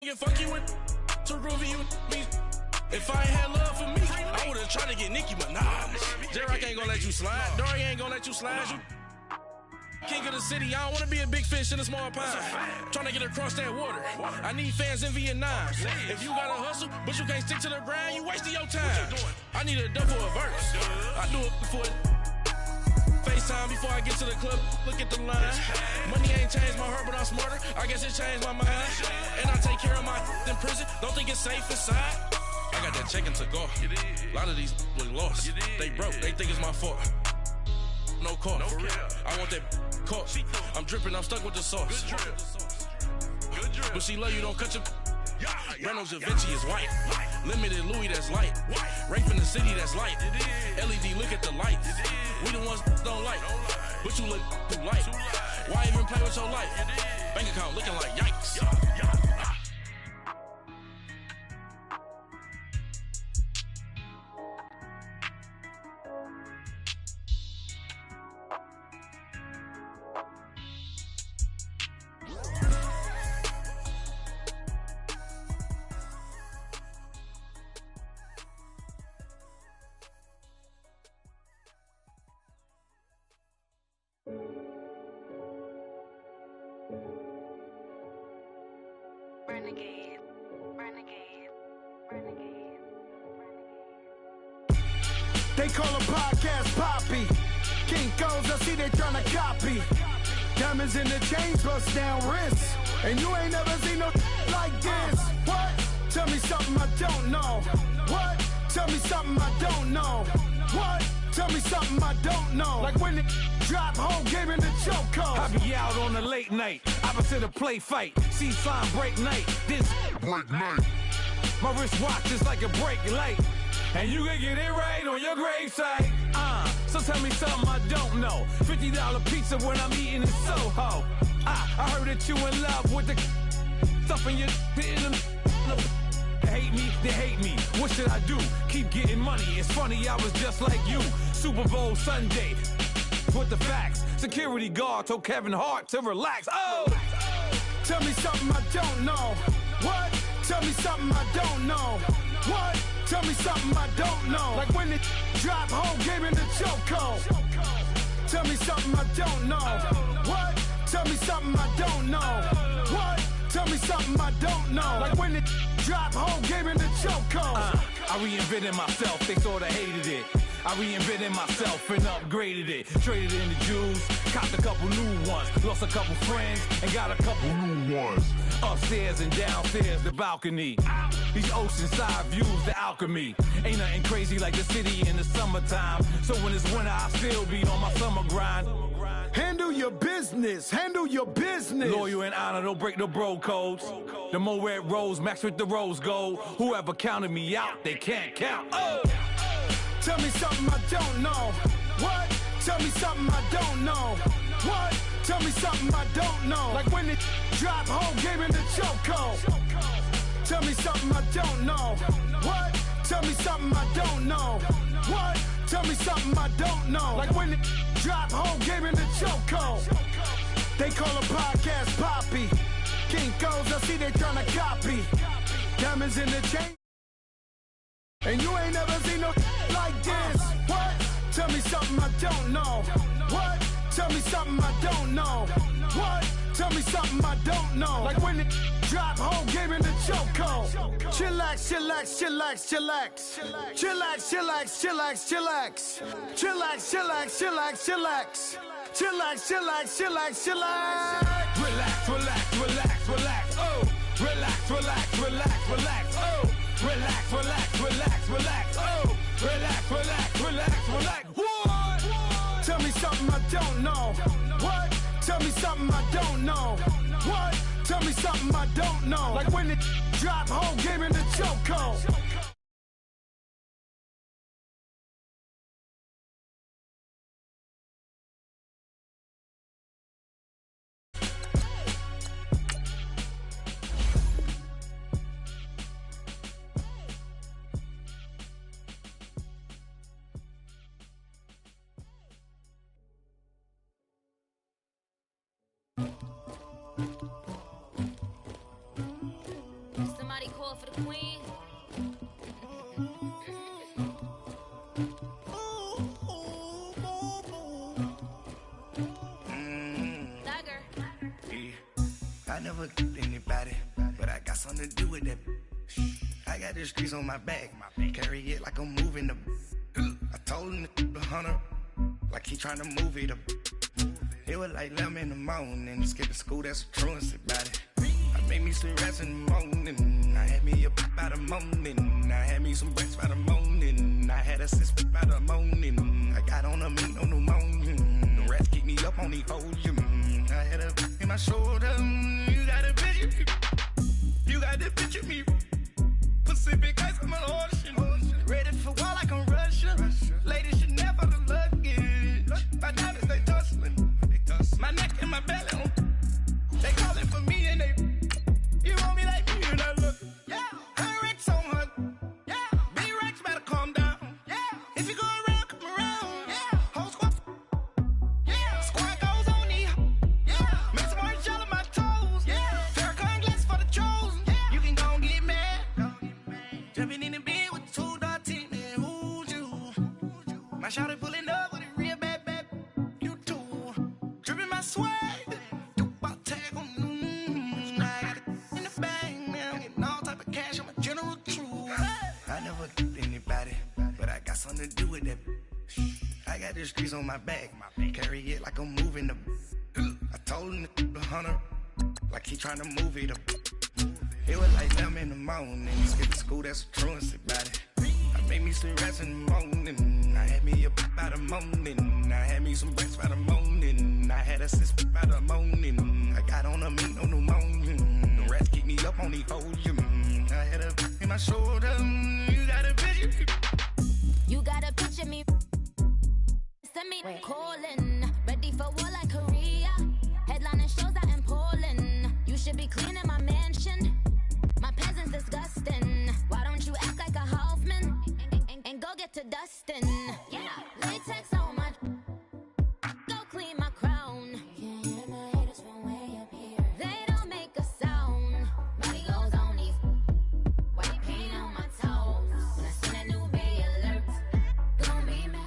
Fuck you with to groovy you me. If I ain't had love for me, I would've tried to get Nicki Minaj. J-Rock ain't gonna let you slide. Dory ain't gonna let you slide. You king of the city, I don't wanna be a big fish in a small pond. Trying to get across that water. I need fans in Vietnam. If you gotta hustle, but you can't stick to the grind, you wasting your time. I need a double a verse. I do it for it. FaceTime before I get to the club, look at the line. Money ain't changed my heart, but I'm smarter. I guess it changed my mind. And I take care of my in prison. Don't think it's safe inside. I got that checking to go. A lot of these look lost. They broke, they think it's my fault. No call, for real. I want that caught. I'm dripping, I'm stuck with the sauce. But she love you, don't cut your. Reynolds Da Vinci is white. Limited Louis, that's light. Rape in the city, that's light. LED, look at the lights. We the ones don't like. But you look too light. Why even play with your life? Bank account looking like yikes. Renegade, renegade, renegade, renegade. They call a podcast Poppy. Kinkos, I see they tryna copy. Diamonds in the chains, bust down wrists. And you ain't never seen no like this. What? Tell me something I don't know. What? Tell me something I don't know. What? Tell me something I don't know. Like when it drop, whole game in the chokehold. I be out on a late night, opposite a play fight. See sign break night, this break night. My wristwatch is like a brake light. And you can get it right on your gravesite. So tell me something I don't know. $50 pizza when I'm eating in Soho. I heard that you in love with the stuff in your They hate me. What should I do? Keep getting money. It's funny, I was just like you. Super Bowl Sunday. With the facts. Security guard told Kevin Hart to relax. Oh! Tell me something I don't know. What? Tell me something I don't know. What? Tell me something I don't know. Like when it drop, whole game in the chokehold. Tell me something I don't know. What? Tell me something I don't know. What? Tell me something I don't know. Like when it drop, whole game in the chokehold. I reinvented myself, they sorta hated it. I reinvented myself and upgraded it. Traded in the Jews, copped a couple new ones. Lost a couple friends and got a couple new ones. Upstairs and downstairs, the balcony. These oceanside views, the alchemy. Ain't nothing crazy like the city in the summertime. So when it's winter, I still be on my summer grind. Handle your business, handle your business. Loyal and honor, don't break the bro codes. The more red rose, max with the rose gold. Whoever counted me out, they can't count. Oh! Tell me something I don't know. What? Tell me something I don't know. What? Tell me something I don't know. Like when it drop, whole game in the chokehold. Tell me something I don't know. What? Tell me something I don't know. What? Tell me something I don't know. Like when it drop, whole game in the chokehold. They call a podcast Poppy. Kinkos, I see they tryna copy. Diamonds in the chain. And you ain't never seen no like this. What? Tell me something I don't know. What? Tell me something I don't know. What? Tell me something I don't know. Like when it drop, whole game in the chokehold. Chillax, chillax, chillax, chillax. Chillax, chillax, chillax, chillax. Chillax, chillax, chillax, chillax. Chillax, chillax, chillax, chillax. Relax, relax, relax, relax. Oh! Relax, relax, relax, relax. Oh! Relax, relax, relax, relax. Oh! Relax, relax, relax, relax. What? Tell me something I don't know. What? Tell me something I don't know. What? Tell me something I don't know. Like when it drop, whole game in the chokehold. score for the queen. I never killed anybody, but I got something to do with that. I got the streets on my back, carry it like I'm moving the. I told him the hunter, like he trying to move it up. It was like 11 in the morning, skipping school, that's a truancy about it. I made me some rats in the morning, I had me a pop by the morning, I had me some breaks by the morning, I had a six by the morning, I got on a meat on the morning, the rats keep me up on the podium, I had a in my shoulder, you got a picture, you got the picture me, Pacific ice, I'm an ocean, ready for war like I'm Russian, ladies should never the luggage, my diamonds they tussling, my neck and my belly, they calling for me and they, you want me like me and I look, yeah, her Rex on her, yeah, B-Rex better calm down, yeah, if you go around, come around, yeah, whole squad, yeah, squad goes on the, yeah, make some orange gel on my toes, yeah, Farrakhan glass for the chosen, yeah, you can go and get mad, jumping in the bed with 2 dark teeth, man, who's you, my shawty pulling up with a real bad, you too, dripping my swag, I never killed anybody, but I got something to do with that. I got the streets on my back, carry it like I'm moving the. I told him the hunter, like he trying to move it up. It was like 11 in the morning, skipping school, that's a truancy about it. I made me some rats in the morning, I had me a pop by the morning, I had me some breaks by the morning, I had a six by the morning, I got on a meat on the morning, the rats keep me up on the podium, I had a in my shoulder, you got a picture. You got a picture me. Send me calling. Ready for war like Korea. Headlining shows out in Poland. You should be cleaning my mansion. My peasants disgusting. Why don't you act like a Hoffman and go get to dustin'? Yeah, latex on my. Go clean my crown. Can't hear my haters from way up here. They don't make a sound. Money goes on these. White paint on my toes. When I see that new bay alert, gonna be mad.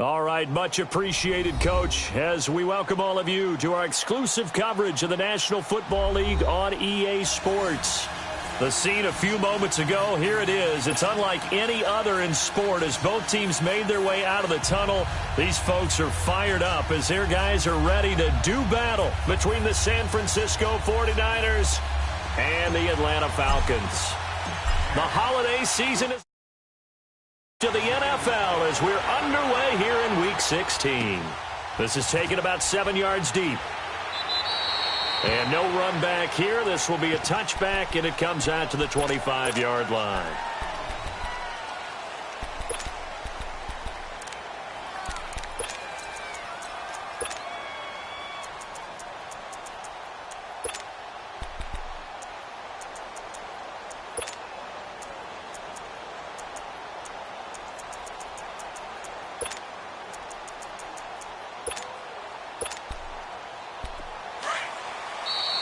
All right, much appreciated, Coach, as we welcome all of you to our exclusive coverage of the National Football League on EA Sports. The scene a few moments ago, here it is. It's unlike any other in sport as both teams made their way out of the tunnel. These folks are fired up as their guys are ready to do battle between the San Francisco 49ers and the Atlanta Falcons. The holiday season is to the NFL as we're underway here in Week 16. This is taken about 7 yards deep. And no run back here. This will be a touchback, and it comes out to the 25-yard line.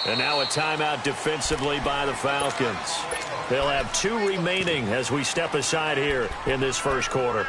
And now a timeout defensively by the Falcons. They'll have 2 remaining as we step aside here in this first quarter.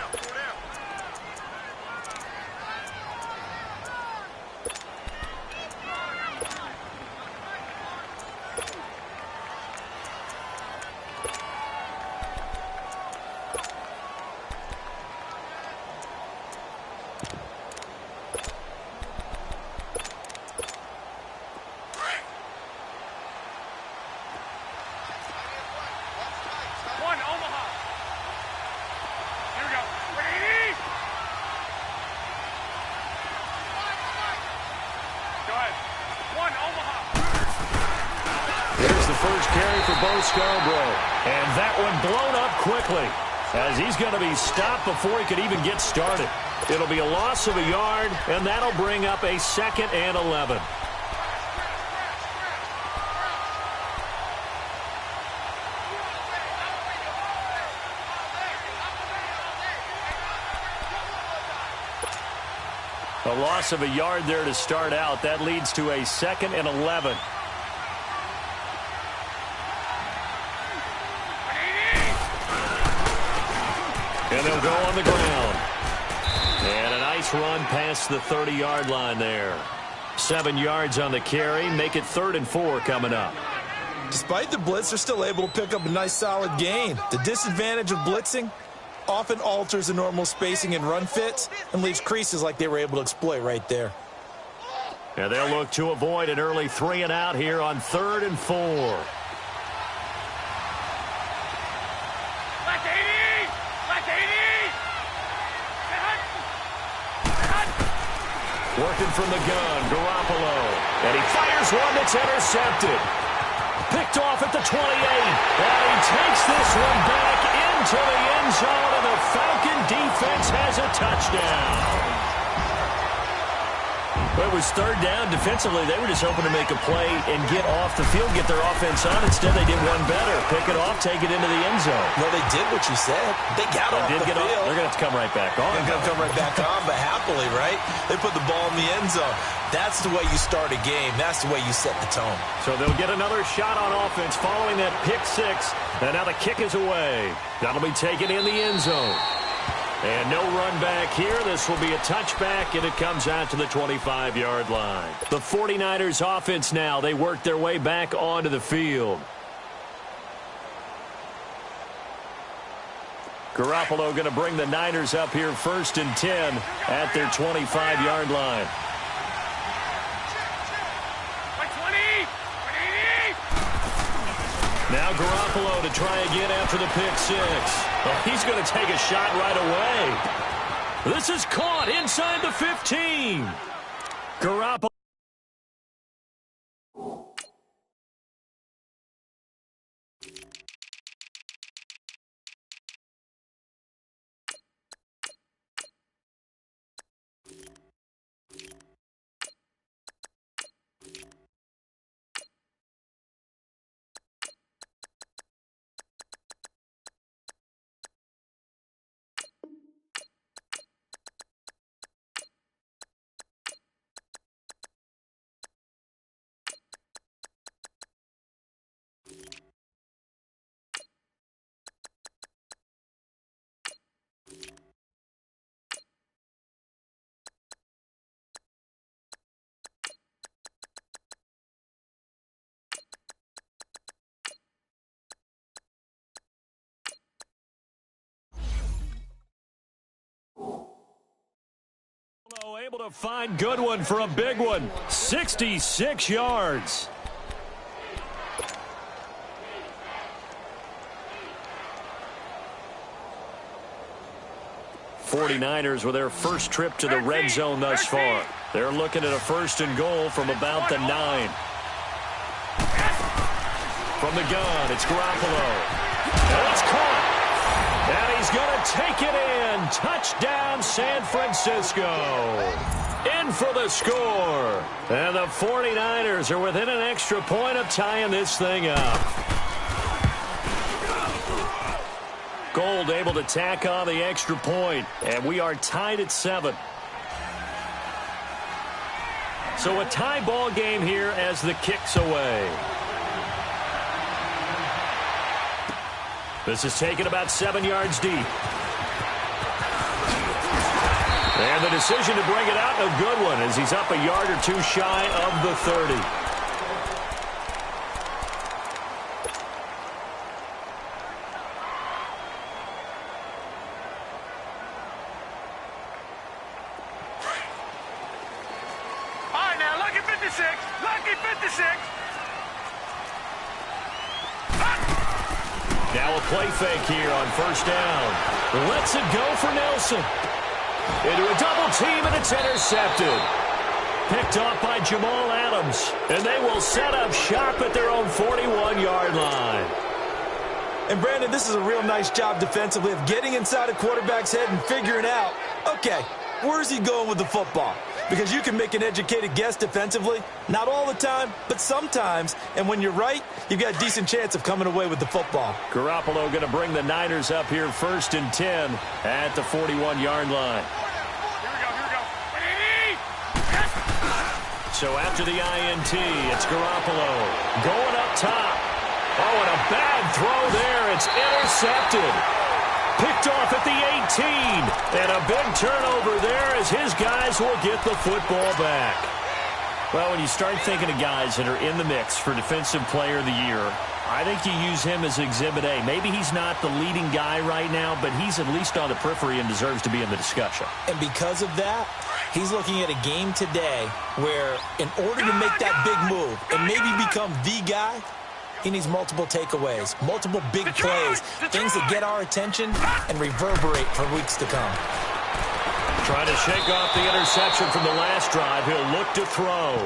And that one blown up quickly as he's going to be stopped before he could even get started. It'll be a loss of a yard, and that'll bring up a 2nd and 11. A loss of a yard there to start out. That leads to a 2nd and 11. And they'll go on the ground. And a nice run past the 30-yard line there. 7 yards on the carry. Make it 3rd and 4 coming up. Despite the blitz, they're still able to pick up a nice solid gain. The disadvantage of blitzing often alters the normal spacing and run fits and leaves creases like they were able to exploit right there. And they'll look to avoid an early 3 and out here on 3rd and 4. Working from the gun, Garoppolo. And he fires one that's intercepted. Picked off at the 28. And he takes this one back into the end zone, and the Falcon defense has a touchdown. It was 3rd down. Defensively, they were just hoping to make a play and get off the field, get their offense on. Instead, they did one better. Pick it off, take it into the end zone. Well, they did what you said. They got off the field. They're going to have to come right back on. They're going to come right back on, but happily, right? They put the ball in the end zone. That's the way you start a game. That's the way you set the tone. So they'll get another shot on offense following that pick 6. And now the kick is away. That'll be taken in the end zone. And no run back here. This will be a touchback, and it comes out to the 25-yard line. The 49ers offense now, they work their way back onto the field. Garoppolo going to bring the Niners up here 1st and 10 at their 25-yard line. Now Garoppolo to try again after the pick 6. Well, he's going to take a shot right away. This is caught inside the 15. Garoppolo. Able to find Goodwin for a big one. 66 yards. '49ers with their first trip to the red zone thus far. They're looking at a 1st and goal from about the 9. From the gun, it's Garoppolo. And it's caught. And he's going to take it in. Touchdown, San Francisco. In for the score. And the 49ers are within an extra point of tying this thing up. Gold able to tack on the extra point. And we are tied at 7. So a tie ball game here as the kick's away. This is taken about 7 yards deep. And the decision to bring it out, a good one, as he's up a yard or 2 shy of the 30. All right, now, lucky 56. Lucky 56. Now a play fake here on 1st down. Lets it go for Nelson. Into a double team, and it's intercepted. Picked off by Jamal Adams. And they will set up shop at their own 41-yard line. And, Brandon, this is a real nice job defensively of getting inside a quarterback's head and figuring out, okay, where's he going with the football? Because you can make an educated guess defensively. Not all the time, but sometimes. And when you're right, you've got a decent chance of coming away with the football. Garoppolo going to bring the Niners up here 1st and 10 at the 41-yard line. So after the INT, it's Garoppolo going up top. Oh, and a bad throw there. It's intercepted. Picked off at the 18. And a big turnover there as his guys will get the football back. Well, when you start thinking of guys that are in the mix for Defensive Player of the Year, I think you use him as Exhibit A. Maybe he's not the leading guy right now, but he's at least on the periphery and deserves to be in the discussion. And because of that, he's looking at a game today where in order to make that big move and maybe become the guy, he needs multiple takeaways, multiple big plays, things that get our attention and reverberate for weeks to come. Trying to shake off the interception from the last drive. He'll look to throw.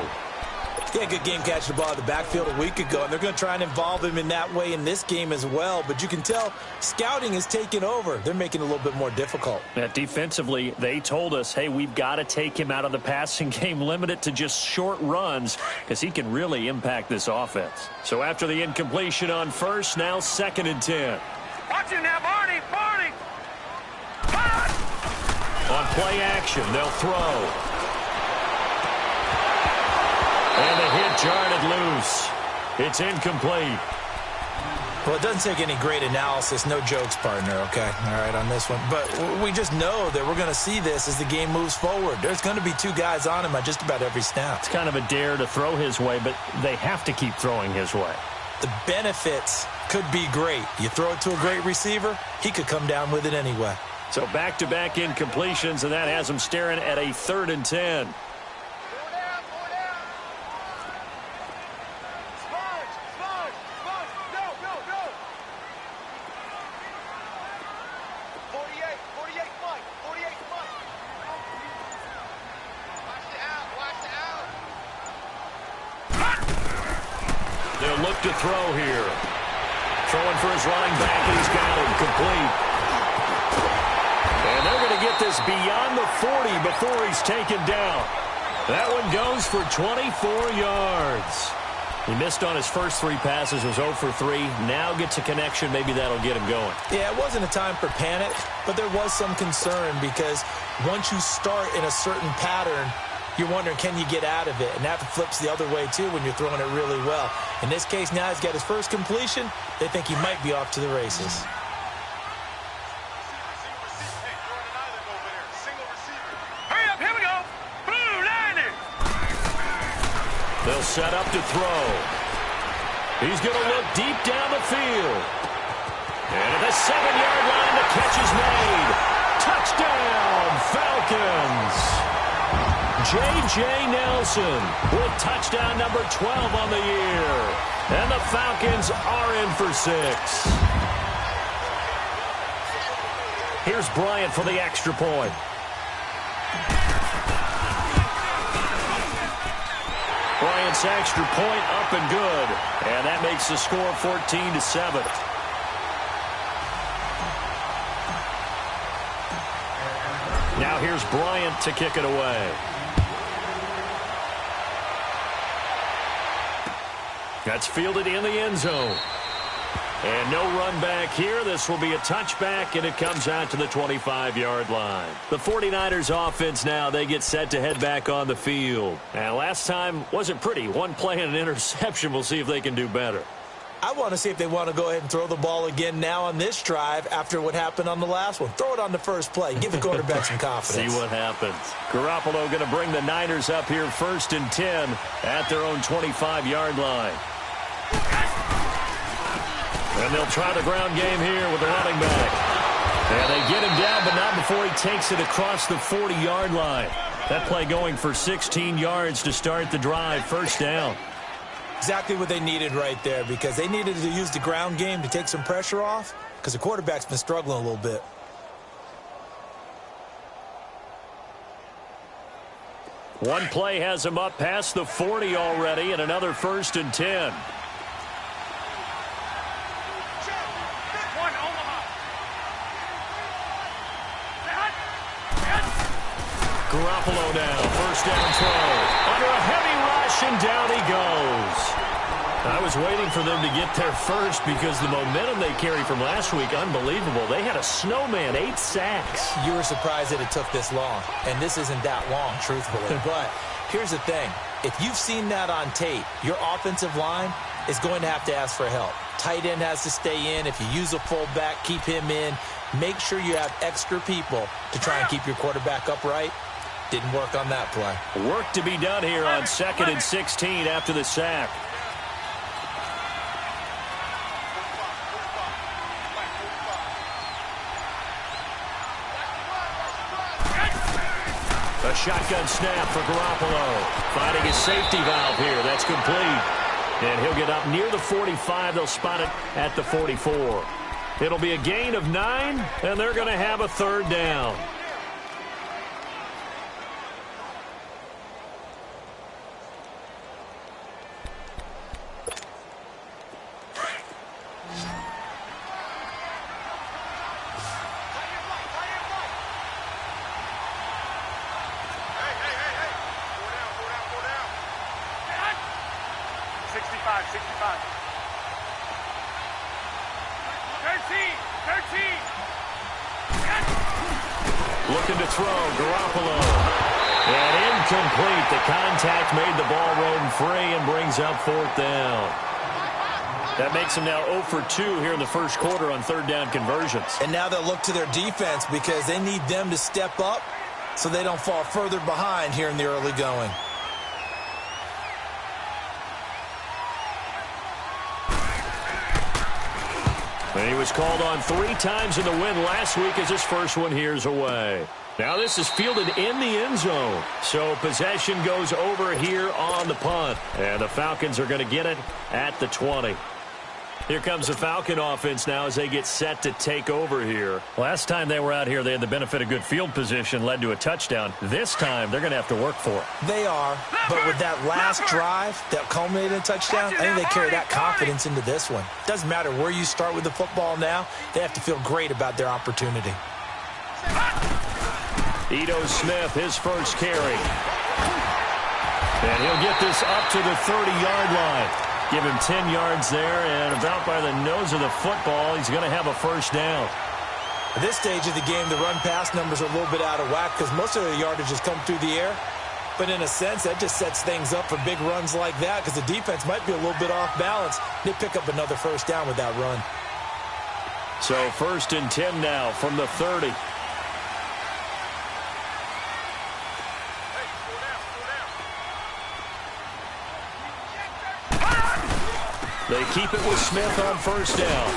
He had a good game catching the ball in the backfield a week ago, and they're going to try and involve him in that way in this game as well. But you can tell scouting is taking over. They're making it a little bit more difficult. Defensively, they told us, hey, we've got to take him out of the passing game, limit it to just short runs, because he can really impact this offense. So after the incompletion on first, now 2nd and 10. Watch him now, Barney! On play action, they'll throw. And the hit jarred it loose. It's incomplete. Well, it doesn't take any great analysis. No jokes, partner, okay? All right, on this one. But we just know that we're going to see this as the game moves forward. There's going to be 2 guys on him at just about every snap. It's kind of a dare to throw his way, but they have to keep throwing his way. The benefits could be great. You throw it to a great receiver, he could come down with it anyway. So back-to-back incompletions, and that has him staring at a 3rd and 10. They'll look to throw here. Throwing for his running back, and he's got him complete. And they're going to get this beyond the 40 before he's taken down. That one goes for 24 yards. He missed on his first 3 passes, was 0 for 3. Now gets a connection. Maybe that'll get him going. Yeah, it wasn't a time for panic, but there was some concern because once you start in a certain pattern, you're wondering, can you get out of it? And that flips the other way, too, when you're throwing it really well. In this case, now he's got his first completion. They think he might be off to the races. Hurry up, here we go. Blue line it. They'll set up to throw. He's going to look deep down the field. And at the 7-yard line, the catch is made. Touchdown, Falcons. J.J. Nelson with touchdown number 12 on the year. And the Falcons are in for 6. Here's Bryant for the extra point. Bryant's extra point up and good. And that makes the score 14-7. Now here's Bryant to kick it away. That's fielded in the end zone. And no run back here. This will be a touchback, and it comes out to the 25-yard line. The 49ers offense now, they get set to head back on the field. And last time wasn't pretty. 1 play and an interception. We'll see if they can do better. I want to see if they want to go ahead and throw the ball again now on this drive after what happened on the last one. Throw it on the first play. Give the quarterback some confidence. See what happens. Garoppolo going to bring the Niners up here 1st and 10 at their own 25-yard line. And they'll try the ground game here with the running back. And they get him down, but not before he takes it across the 40-yard line. That play going for 16 yards to start the drive. 1st down. Exactly what they needed right there, because they needed to use the ground game to take some pressure off, because the quarterback's been struggling a little bit. One play has him up past the 40 already, and another 1st and 10. Garoppolo now, 1st down throw. Under a heavy rush, and down he goes. I was waiting for them to get there first because the momentum they carry from last week, unbelievable. They had a snowman, 8 sacks. You were surprised that it took this long, and this isn't that long, truthfully. But here's the thing. If you've seen that on tape, your offensive line is going to have to ask for help. Tight end has to stay in. If you use a fullback, keep him in. Make sure you have extra people to try and keep your quarterback upright. Didn't work on that play. Work to be done here on 2nd and 16 after the sack. A shotgun snap for Garoppolo. Finding his safety valve here. That's complete. And he'll get up near the 45. They'll spot it at the 44. It'll be a gain of 9, and they're going to have a 3rd down. Looking to throw, Garoppolo. And incomplete. The contact made the ball roam free and brings up 4th down. That makes them now 0 for 2 here in the first quarter on 3rd down conversions. And now they'll look to their defense because they need them to step up so they don't fall further behind here in the early going. And he was called on 3 times in the win last week as his first one here's away. Now this is fielded in the end zone. So possession goes over here on the punt. And the Falcons are going to get it at the 20. Here comes the Falcon offense now as they get set to take over here. Last time they were out here, they had the benefit of good field position, led to a touchdown. This time, they're going to have to work for it. They are, but with that last drive that culminated in a touchdown, I think they carry that confidence into this one. Doesn't matter where you start with the football now, they have to feel great about their opportunity. Ito Smith, his first carry. And he'll get this up to the 30-yard line. Give him 10 yards there, and about by the nose of the football, he's going to have a first down. At this stage of the game, the run-pass numbers are a little bit out of whack because most of the yardage has come through the air. But in a sense, that just sets things up for big runs like that because the defense might be a little bit off balance. They pick up another first down with that run. So 1st and 10 now from the 30. They keep it with Smith on first down.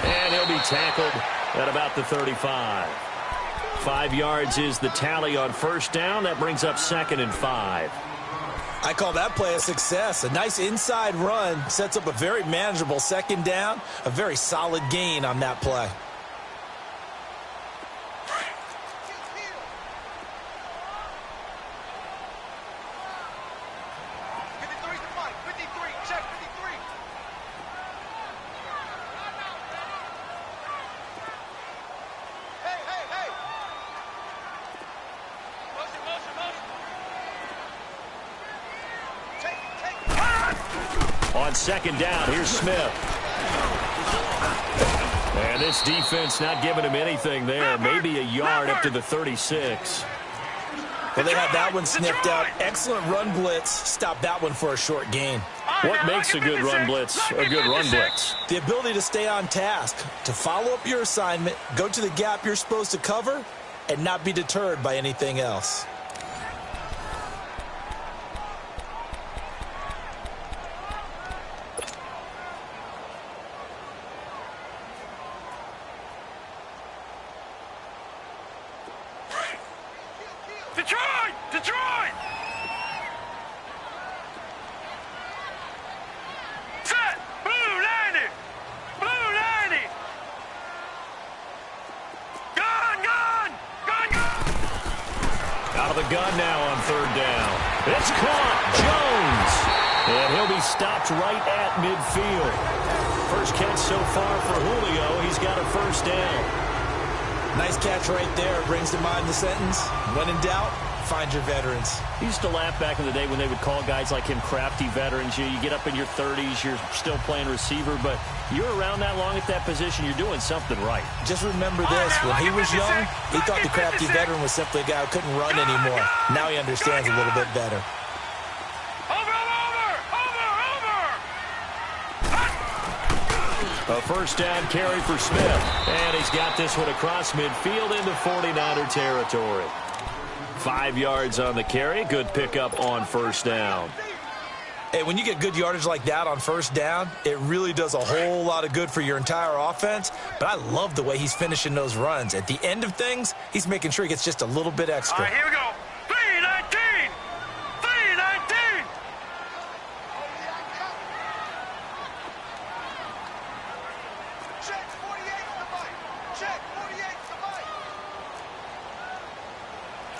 And he'll be tackled at about the 35. 5 yards is the tally on first down. That brings up 2nd and 5. I call that play a success. A nice inside run sets up a very manageable 2nd down. A very solid gain on that play. On 2nd down, here's Smith. And this defense not giving him anything there. Maybe a yard up to the 36. Well, they had that one sniffed out. Excellent run blitz. Stop that one for a short gain. What makes a good run blitz a good run blitz? The ability to stay on task, to follow up your assignment, go to the gap you're supposed to cover, and not be deterred by anything else. Detroit! Set! Blue 90! Blue 90! Gun! Out of the gun now on 3rd down. It's caught. Jones. And he'll be stopped right at midfield. First catch so far for Julio. He's got a first down. Nice catch right there. Brings to mind the sentence. When in doubt, find your veterans. He used to laugh back in the day when they would call guys like him crafty veterans. You get up in your 30s, you're still playing receiver, but you're around that long at that position, you're doing something right. Just remember this, when he was young, he thought the crafty veteran was simply a guy who couldn't run anymore. Now he understands a little bit better. A first down carry for Smith. And he's got this one across midfield into 49er territory. 5 yards on the carry. Good pickup on first down. Hey, when you get good yardage like that on first down, it really does a whole lot of good for your entire offense. But I love the way he's finishing those runs. At the end of things, he's making sure he gets just a little bit extra. All right, here we go. 319! 319! Check 48 on the mic. Check 48 on the mic.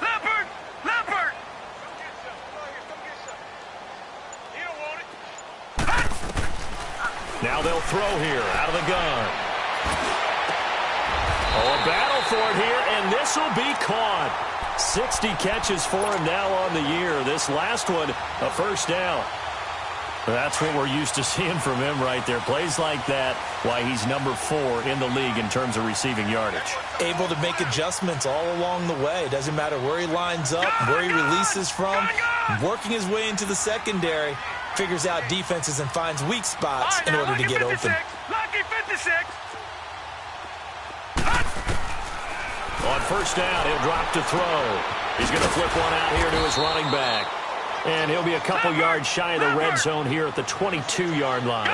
Leopard! Leopard! Come get some. Come get some. He don't want it. Now they'll throw here out of the gun. Oh, a battle for it here, and this will be caught. 60 catches for him now on the year. This last one, a first down. That's what we're used to seeing from him right there. Plays like that, why he's number 4 in the league in terms of receiving yardage. Able to make adjustments all along the way. Doesn't matter where he lines up, where he releases from. Working his way into the secondary, figures out defenses and finds weak spots in order to get open. Lucky 56. On first down, he'll drop to throw. He's going to flip one out here to his running back. And he'll be a couple yards shy of the red zone here at the 22-yard line.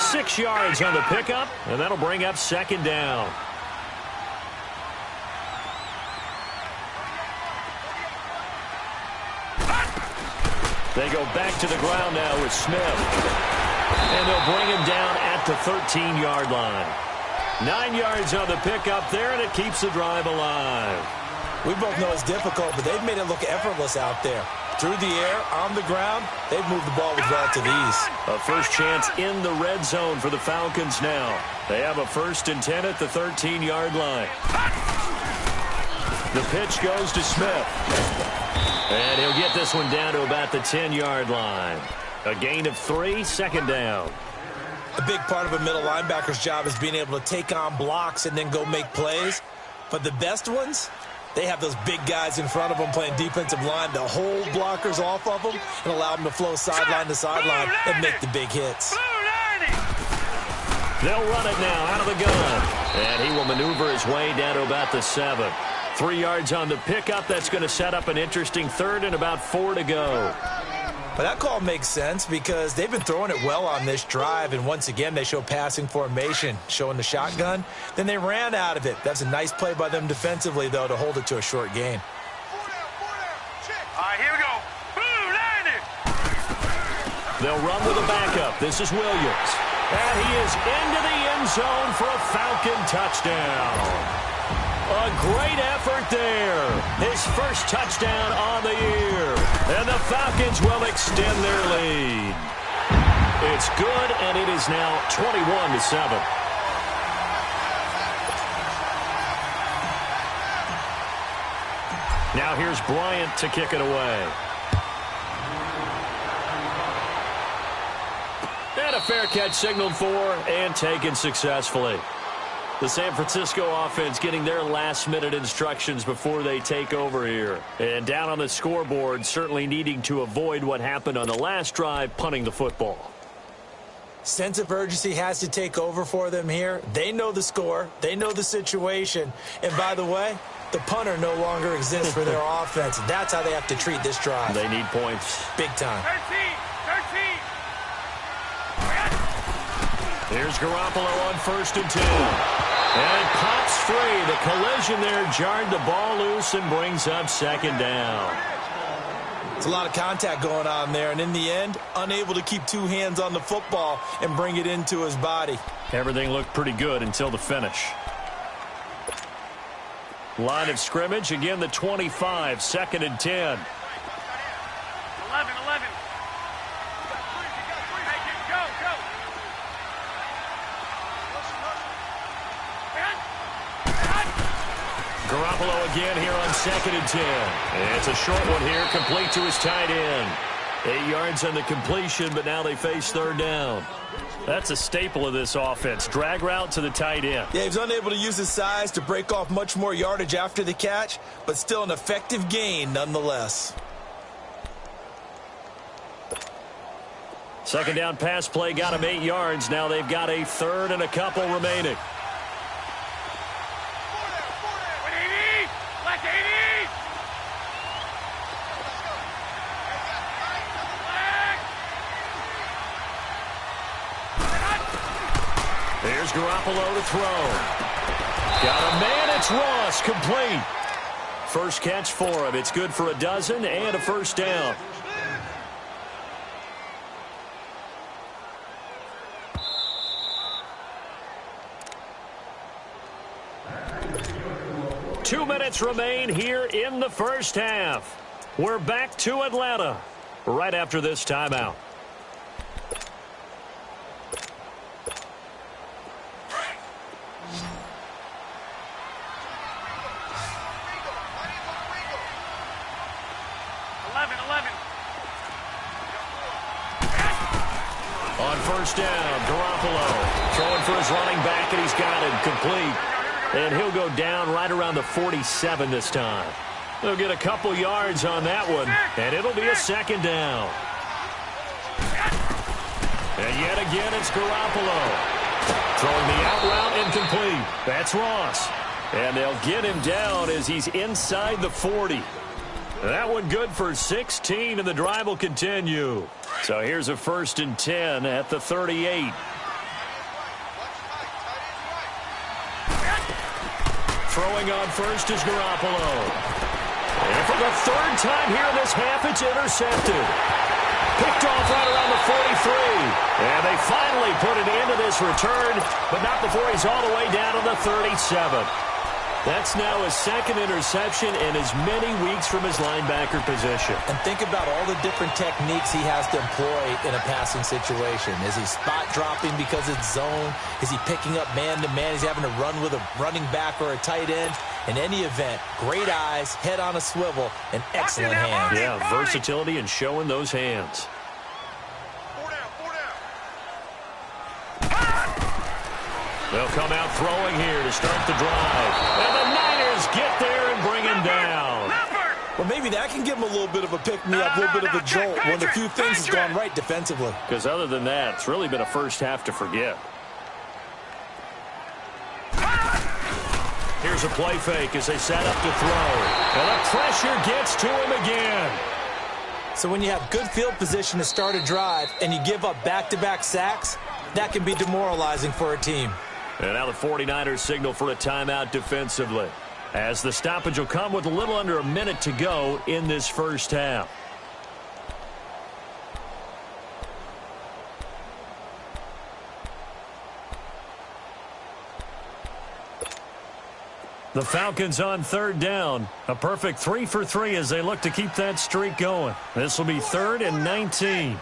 6 yards on the pickup, and that'll bring up second down. They go back to the ground now with Smith. And they'll bring him down at the 13-yard line. 9 yards on the pickup there, and it keeps the drive alive. We both know it's difficult, but they've made it look effortless out there. Through the air, on the ground, they've moved the ball with relative ease. A first chance in the red zone for the Falcons now. They have a 1st and 10 at the 13-yard line. The pitch goes to Smith. And he'll get this one down to about the 10-yard line. A gain of 3, second down. A big part of a middle linebacker's job is being able to take on blocks and then go make plays. But the best ones, they have those big guys in front of them playing defensive line to hold blockers off of them and allow them to flow sideline to sideline and make the big hits. They'll run it now out of the gun. And he will maneuver his way down to about the 7. 3 yards on the pickup. That's going to set up an interesting 3rd and about 4 to go. But that call makes sense because they've been throwing it well on this drive, and once again they show passing formation, showing the shotgun. Then they ran out of it. That's a nice play by them defensively, though, to hold it to a short gain. All right, here we go. Boom, landed. They'll run with a backup. This is Williams. And he is into the end zone for a Falcon touchdown. A great effort there. His first touchdown on the year. And the Falcons will extend their lead. It's good, and it is now 21-7. Now here's Bryant to kick it away. And a fair catch signaled for and taken successfully. The San Francisco offense getting their last-minute instructions before they take over here. And down on the scoreboard, certainly needing to avoid what happened on the last drive, punting the football. Sense of urgency has to take over for them here. They know the score. They know the situation. And by the way, the punter no longer exists for their offense. That's how they have to treat this drive. They need points. Big time. 13. Here's Garoppolo on 1st and 2. And it pops free. The collision there jarred the ball loose and brings up second down. It's a lot of contact going on there, and in the end, unable to keep 2 hands on the football and bring it into his body. Everything looked pretty good until the finish. Line of scrimmage, again the 25, 2nd and 10. 11. Garoppolo again here on 2nd and 10. It's a short one here, complete to his tight end. 8 yards on the completion, but now they face 3rd down. That's a staple of this offense. Drag route to the tight end. Yeah, he's unable to use his size to break off much more yardage after the catch, but still an effective gain nonetheless. 2nd down pass play got him 8 yards. Now they've got a 3rd and a couple remaining. Here's Garoppolo to throw. Got a man, it's Ross, complete. First catch for him. It's good for a dozen and a 1st down. Two minutes remain here in the first half. We're back to Atlanta right after this timeout. On 1st down, Garoppolo throwing for his running back, and he's got it complete. And he'll go down right around the 47 this time. They'll get a couple yards on that one, and it'll be a 2nd down. And yet again, it's Garoppolo. Throwing the out route incomplete. That's Ross. And they'll get him down as he's inside the 40. That one good for 16, and the drive will continue. So here's a 1st and 10 at the 38. Throwing on first is Garoppolo. And for the 3rd time here in this half, it's intercepted. Picked off right around the 43. And they finally put an end to this return, but not before he's all the way down to the 37. That's now his 2nd interception in as many weeks from his linebacker position. And think about all the different techniques he has to employ in a passing situation. Is he spot dropping because it's zone? Is he picking up man-to-man? Is he having to run with a running back or a tight end? In any event, great eyes, head on a swivel, and excellent hands. Yeah, versatility and showing those hands. They'll come out throwing here to start the drive. And the Niners get there and bring him down. Well, maybe that can give him a little bit of a pick-me-up, a little bit of a jolt when a few things have gone right defensively. Because other than that, it's really been a first half to forget. Here's a play fake as they set up to throw. And the pressure gets to him again. So when you have good field position to start a drive and you give up back-to-back sacks, that can be demoralizing for a team. And now the 49ers signal for a timeout defensively, as the stoppage will come with a little under a minute to go in this first half. The Falcons on 3rd down. A perfect 3 for 3 as they look to keep that streak going. This will be 3rd and 19.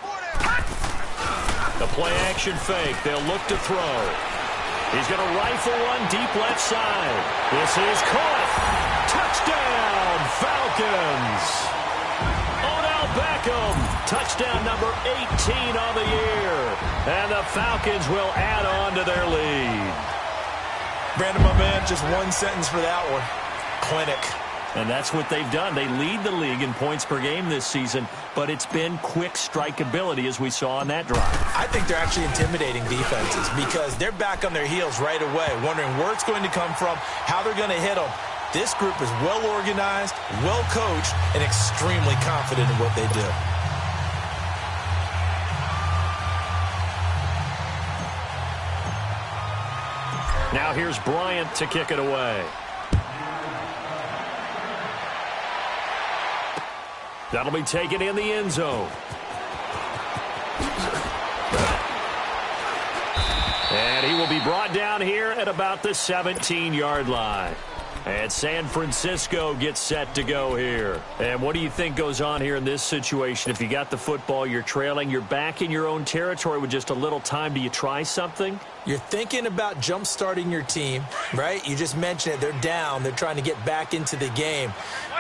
The play-action fake. They'll look to throw. He's going to rifle one deep left side. This is caught. Touchdown, Falcons. Odell Beckham, touchdown number 18 on the year. And the Falcons will add on to their lead. Brandon, my man, just one sentence for that one. Clinic. And that's what they've done. They lead the league in points per game this season, but it's been quick strikeability as we saw on that drive. I think they're actually intimidating defenses because they're back on their heels right away, wondering where it's going to come from, how they're going to hit them. This group is well organized, well coached, and extremely confident in what they do. Now here's Bryant to kick it away. That'll be taken in the end zone. And he will be brought down here at about the 17-yard line. And San Francisco gets set to go here. And what do you think goes on here in this situation? If you got the football, you're trailing, you're back in your own territory with just a little time. Do you try something? You're thinking about jump-starting your team, right? You just mentioned it. They're down. They're trying to get back into the game.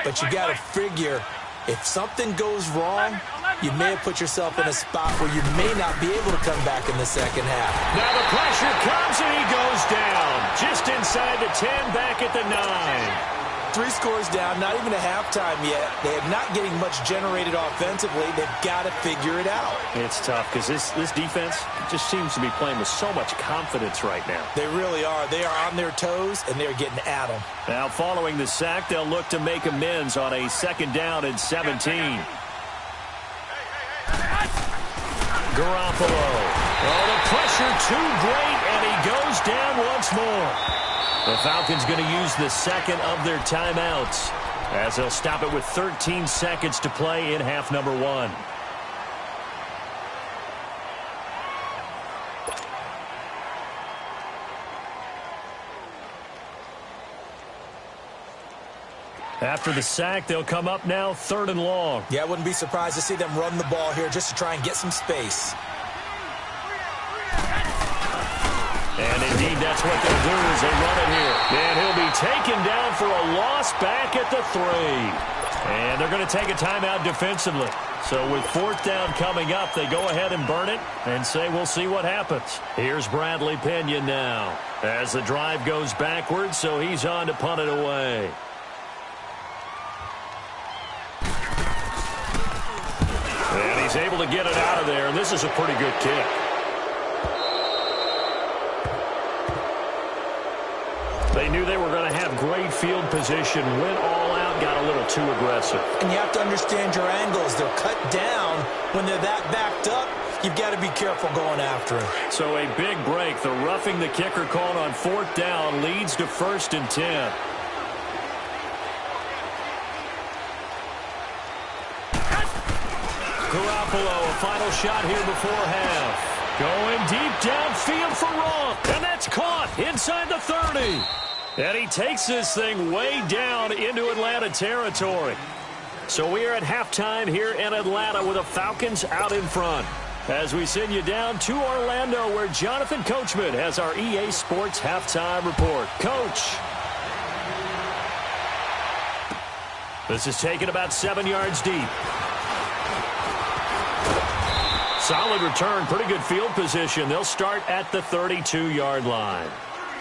But you got to figure, if something goes wrong, you may have put yourself in a spot where you may not be able to come back in the second half. Now the pressure comes and he goes down. Just inside the 10, back at the 9. 3 scores down, not even a halftime yet. They are not getting much generated offensively. They've got to figure it out. It's tough because this defense just seems to be playing with so much confidence right now. They really are. They are on their toes, and they're getting at them. Now, following the sack, they'll look to make amends on a 2nd down and 17. Garoppolo. Oh, the pressure too great, and he goes down once more. The Falcons going to use the 2nd of their timeouts as they'll stop it with 13 seconds to play in half number 1. After the sack, they'll come up now 3rd and long. Yeah, I wouldn't be surprised to see them run the ball here just to try and get some space. And indeed, that's what they'll do as they run it here. And he'll be taken down for a loss back at the 3. And they're going to take a timeout defensively. So with 4th down coming up, they go ahead and burn it and say we'll see what happens. Here's Bradley Pinion now as the drive goes backwards, so he's on to punt it away. And he's able to get it out of there, and this is a pretty good kick. They knew they were going to have great field position, went all out, got a little too aggressive. And you have to understand your angles. They're cut down. When they're that backed up, you've got to be careful going after him. So a big break. The roughing the kicker called on 4th down leads to 1st and 10. Garoppolo, a final shot here before half. Going deep downfield for Roth, and that's caught inside the 30. And he takes this thing way down into Atlanta territory. So we are at halftime here in Atlanta with the Falcons out in front. As we send you down to Orlando, where Jonathan Coachman has our EA Sports halftime report. Coach. This is taken about 7 yards deep. Solid return, pretty good field position. They'll start at the 32-yard line.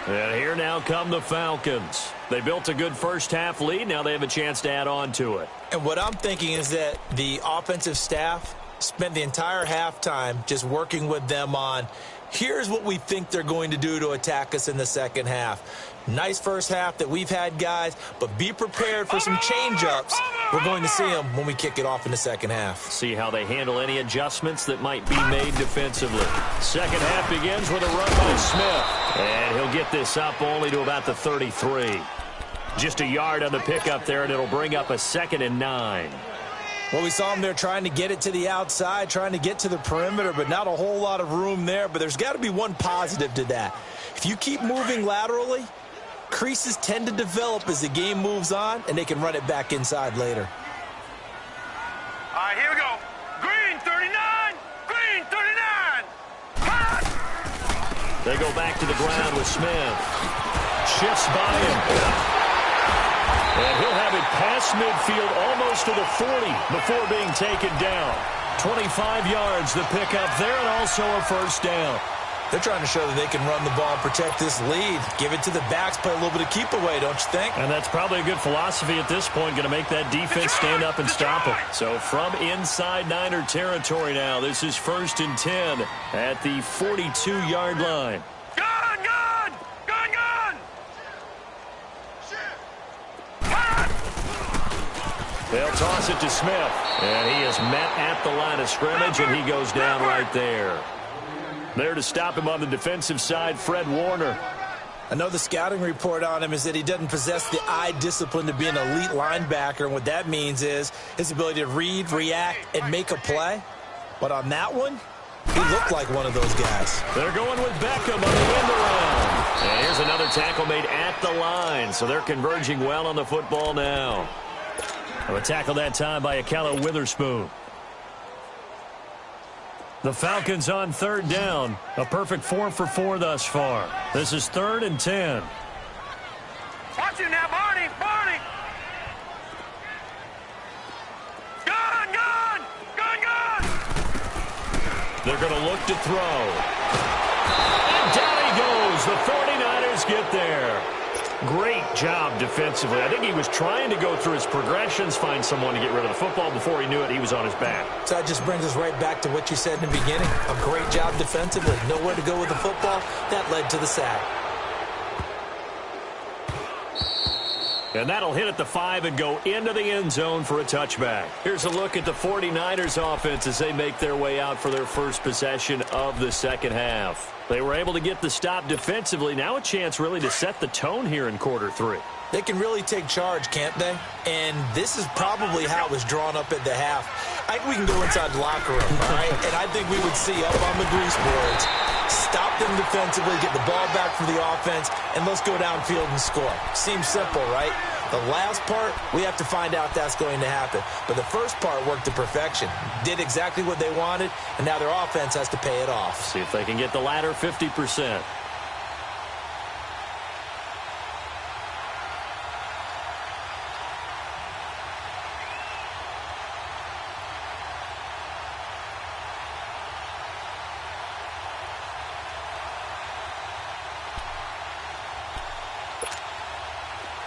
And here now come the Falcons. They built a good first-half lead. Now they have a chance to add on to it. And what I'm thinking is that the offensive staff spent the entire halftime just working with them on, here's what we think they're going to do to attack us in the second half. Nice first half that we've had, guys, but be prepared for some change-ups. We're going to see them when we kick it off in the second half. See how they handle any adjustments that might be made defensively. Second half begins with a run by Smith. And he'll get this up only to about the 33. Just a yard on the pickup there, and it'll bring up a 2nd and 9. Well, we saw him there trying to get it to the outside, trying to get to the perimeter, but not a whole lot of room there. But there's got to be one positive to that. If you keep moving laterally, creases tend to develop as the game moves on, and they can run it back inside later. All right, here we go. Green 39! Green 39! Hot! They go back to the ground with Smith. Shifts by him. And he'll have it past midfield almost to the 40 before being taken down. 25 yards the pickup there, and also a first down. They're trying to show that they can run the ball and protect this lead. Give it to the backs, play a little bit of keep away, don't you think? And that's probably a good philosophy at this point, going to make that defense stand up and stop it. So from inside Niner territory now, this is 1st and 10 at the 42-yard line. Gun, gun! Gun, gun! They'll toss it to Smith. And he is met at the line of scrimmage, and he goes down right there. There to stop him on the defensive side, Fred Warner. I know the scouting report on him is that he doesn't possess the eye discipline to be an elite linebacker, and what that means is his ability to read, react, and make a play. But on that one, he looked like one of those guys. They're going with Beckham on the end around. And here's another tackle made at the line, so they're converging well on the football now. A tackle that time by Akello Witherspoon. The Falcons on third down. A perfect 4 for 4 thus far. This is 3rd and 10. Watch it now, Barney! Barney! Gone! Gone! Gone! Gone! They're going to look to throw. And down he goes. The 49ers get there. Great job defensively. I think he was trying to go through his progressions, find someone to get rid of the football. Before he knew it, he was on his back. So that just brings us right back to what you said in the beginning. A great job defensively. Nowhere to go with the football. That led to the sack. And that'll hit at the 5 and go into the end zone for a touchback. Here's a look at the 49ers offense as they make their way out for their first possession of the second half. They were able to get the stop defensively. Now a chance really to set the tone here in quarter 3. They can really take charge, can't they? And this is probably how it was drawn up at the half. I think we can go inside the locker room, all right? And I think we would see up on the grease boards, stop them defensively, get the ball back for the offense, and let's go downfield and score. Seems simple, right? The last part, we have to find out if that's going to happen. But the first part worked to perfection. Did exactly what they wanted, and now their offense has to pay it off. See if they can get the latter 50%.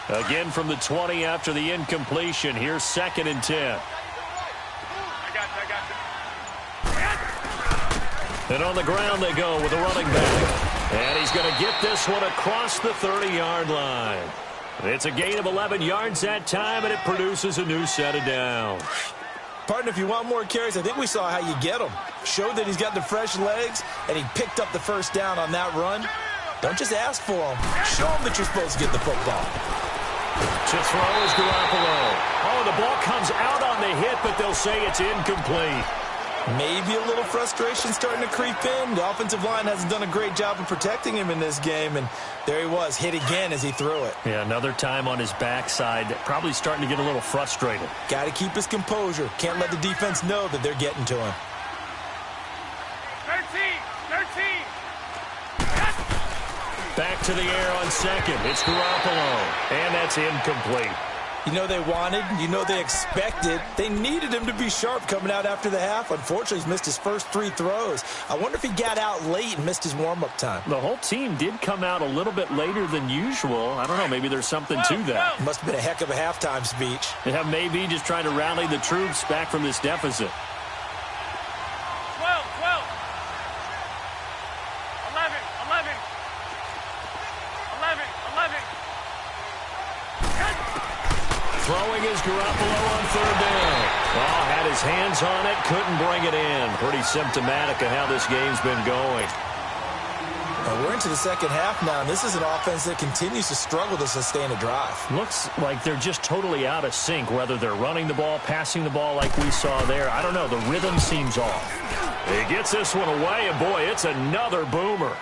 Again from the 20 after the incompletion. Here's 2nd and 10. And on the ground they go with a running back. And he's going to get this one across the 30-yard line. It's a gain of 11 yards that time, and it produces a new set of downs. Partner, if you want more carries, I think we saw how you get them. Showed that he's got the fresh legs, and he picked up the first down on that run. Don't just ask for them. Show them that you're supposed to get the football. To throw is Garoppolo. Oh, the ball comes out on the hit, but they'll say it's incomplete. Maybe a little frustration starting to creep in. The offensive line hasn't done a great job of protecting him in this game, and there he was, hit again as he threw it. Yeah, another time on his backside, probably starting to get a little frustrated. Got to keep his composure. Can't let the defense know that they're getting to him. 13! Back to the air on 2nd. It's Garoppolo, and that's incomplete. You know they wanted, you know they expected. They needed him to be sharp coming out after the half. Unfortunately, he's missed his first 3 throws. I wonder if he got out late and missed his warm-up time. The whole team did come out a little bit later than usual. I don't know, maybe there's something to that. Must have been a heck of a halftime speech. Yeah, maybe just trying to rally the troops back from this deficit. 12! 11! Throwing is Garoppolo on 3rd down. Oh, had his hands on it, couldn't bring it in. Pretty symptomatic of how this game's been going. We're into the second half now, and this is an offense that continues to struggle to sustain a drive. Looks like they're just totally out of sync, whether they're running the ball, passing the ball like we saw there. I don't know, the rhythm seems off. He gets this one away, and boy, it's another boomer.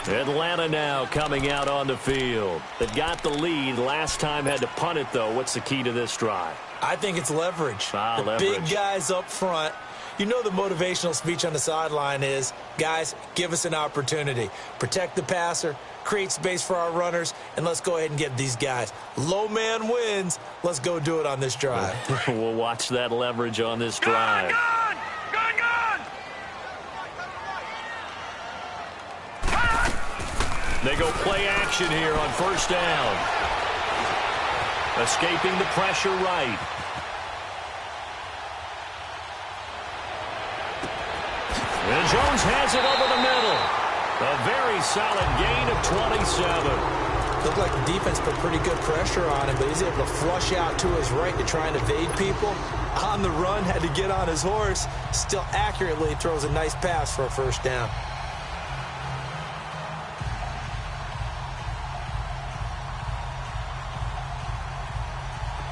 Atlanta now coming out on the field. They've got the lead. Last time had to punt it, though. What's the key to this drive? I think it's leverage. Leverage. Big guys up front. You know the motivational speech on the sideline is, guys, give us an opportunity. Protect the passer, create space for our runners, and let's go ahead and get these guys. Low man wins. Let's go do it on this drive. We'll watch that leverage on this drive. Gone! They go play action here on 1st down. Escaping the pressure right. And Jones has it over the middle. A very solid gain of 27. Looked like the defense put pretty good pressure on him, but he's able to flush out to his right to try and evade people. On the run, had to get on his horse. Still accurately throws a nice pass for a 1st down.